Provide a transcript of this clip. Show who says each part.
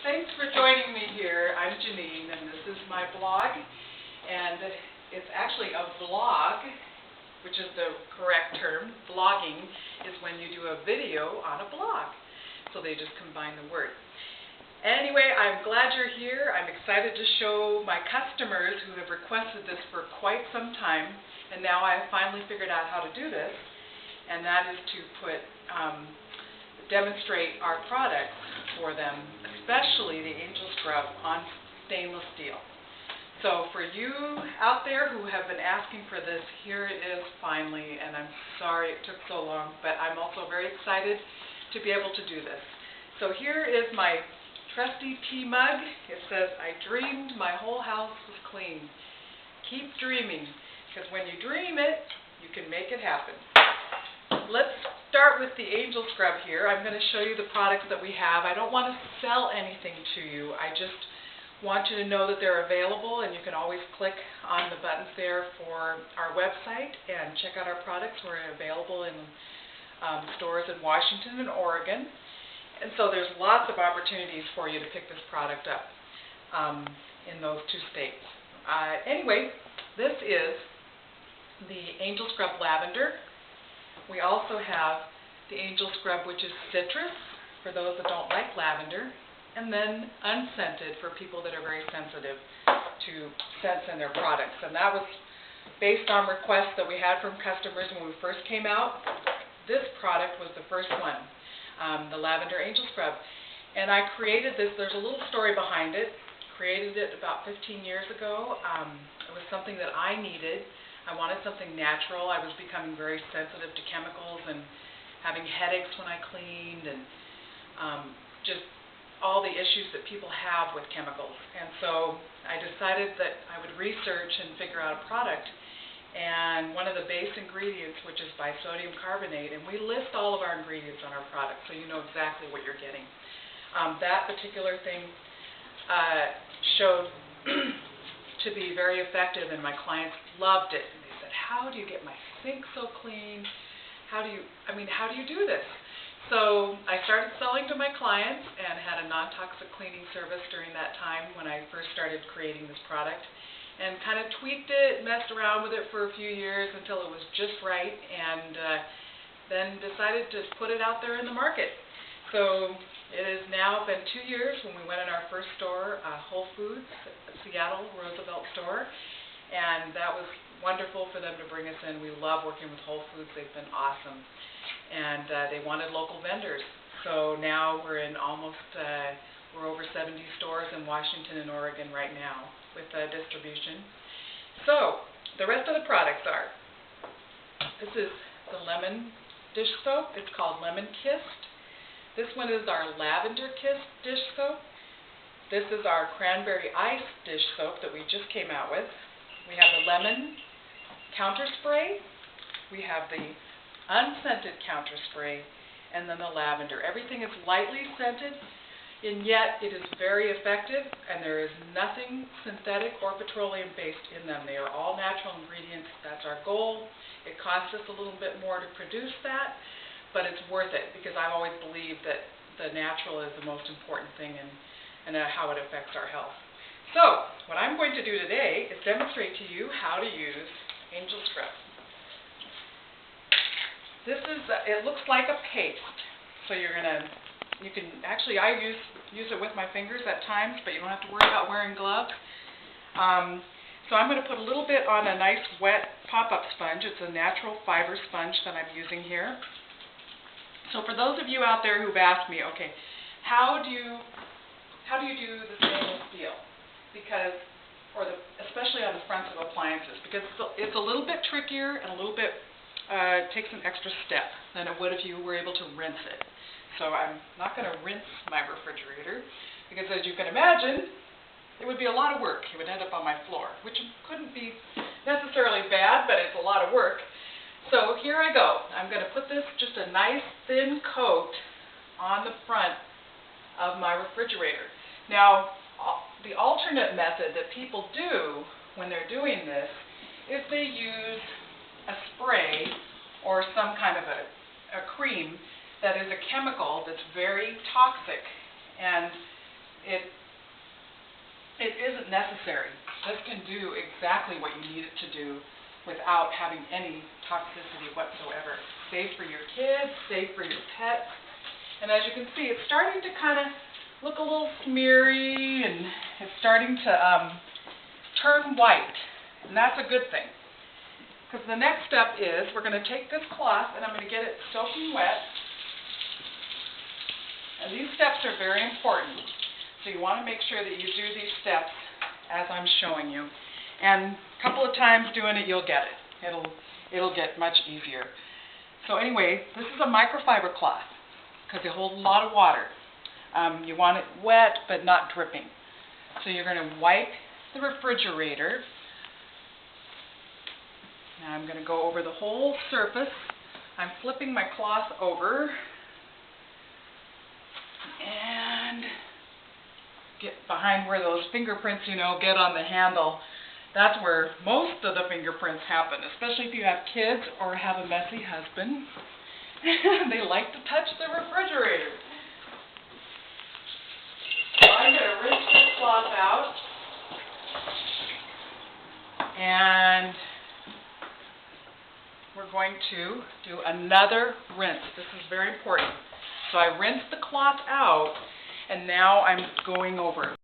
Speaker 1: Thanks for joining me here. I'm Janine, and this is my blog. And it's actually a vlog, which is the correct term. Vlogging is when you do a video on a blog. So they just combine the word. Anyway, I'm glad you're here. I'm excited to show my customers who have requested this for quite some time. And now I have finally figured out how to do this. And that is to demonstrate our products for them, especially the Angel Scrub on stainless steel. So for you out there who have been asking for this, here it is finally, and I'm sorry it took so long, but I'm also very excited to be able to do this. So here is my trusty tea mug. It says, "I dreamed my whole house was clean." Keep dreaming, because when you dream it, you can make it happen. Let's start with the Angel Scrub here. I'm going to show you the products that we have. I don't want to sell anything to you. I just want you to know that they're available, and you can always click on the buttons there for our website and check out our products. We're available in stores in Washington and Oregon. And so there's lots of opportunities for you to pick this product up in those two states. Anyway, this is the Angel Scrub Lavender. We also have the Angel Scrub, which is citrus, for those that don't like lavender, and then unscented for people that are very sensitive to scents in their products. And that was based on requests that we had from customers when we first came out. This product was the first one, the Lavender Angel Scrub. And I created this, there's a little story behind it. Created it about 15 years ago. It was something that I needed. I wanted something natural. I was becoming very sensitive to chemicals and having headaches when I cleaned, and just all the issues that people have with chemicals. And so I decided that I would research and figure out a product. And one of the base ingredients, which is bisodium carbonate, and we list all of our ingredients on our product so you know exactly what you're getting. That particular thing showed to be very effective, and my clients loved it. And they said, "How do you get my sink so clean? How do you do this?" So I started selling to my clients and had a non-toxic cleaning service during that time when I first started creating this product, and kind of tweaked it, messed around with it for a few years until it was just right, and then decided to put it out there in the market. So it has now been 2 years when we went in our first store, Whole Foods, Seattle Roosevelt store, and that was wonderful for them to bring us in. We love working with Whole Foods. They've been awesome, and they wanted local vendors. So now we're in we're over 70 stores in Washington and Oregon right now with distribution. So the rest of the products are, this is the lemon dish soap. It's called Lemon Kissed. This one is our Lavender Kissed dish soap. This is our Cranberry Ice dish soap that we just came out with. We have the lemon counter spray. We have the unscented counter spray, and then the lavender. Everything is lightly scented, and yet it is very effective, and there is nothing synthetic or petroleum based in them. They are all natural ingredients. That's our goal. It costs us a little bit more to produce that, but it's worth it, because I've always believed that the natural is the most important thing and how it affects our health. So what I'm going to do today is demonstrate to you how to use Angel Scrub. This is, it looks like a paste. So you can actually, I use it with my fingers at times, but you don't have to worry about wearing gloves. So I'm going to put a little bit on a nice wet pop-up sponge. It's a natural fiber sponge that I'm using here. So for those of you out there who've asked me, okay, how do you do the stainless steel? Because, especially on the fronts of appliances, because it's a little bit trickier and a little bit takes an extra step than it would if you were able to rinse it. So I'm not going to rinse my refrigerator, because as you can imagine, it would be a lot of work. It would end up on my floor, which couldn't be necessarily bad, but it's a lot of work. So here I go. I'm going to put this, just a nice thin coat on the front of my refrigerator. Now, the alternate method that people do when they're doing this is they use a spray or some kind of a cream that is a chemical that's very toxic, and it isn't necessary. This can do exactly what you need it to do without having any toxicity whatsoever. Safe for your kids, safe for your pets. And as you can see, it's starting to kind of look a little smeary, and it's starting to turn white. And that's a good thing. Because the next step is we're going to take this cloth and I'm going to get it soaking wet. And these steps are very important. So you want to make sure that you do these steps as I'm showing you. And a couple of times doing it, you'll get it. It'll get much easier. So anyway, this is a microfiber cloth because it holds a lot of water. You want it wet but not dripping. So you're going to wipe the refrigerator. Now I'm going to go over the whole surface. I'm flipping my cloth over and get behind where those fingerprints, get on the handle. That's where most of the fingerprints happen, especially if you have kids or have a messy husband. They like to touch the refrigerator. So I'm going to rinse this cloth out. And we're going to do another rinse. This is very important. So I rinsed the cloth out, and now I'm going over it.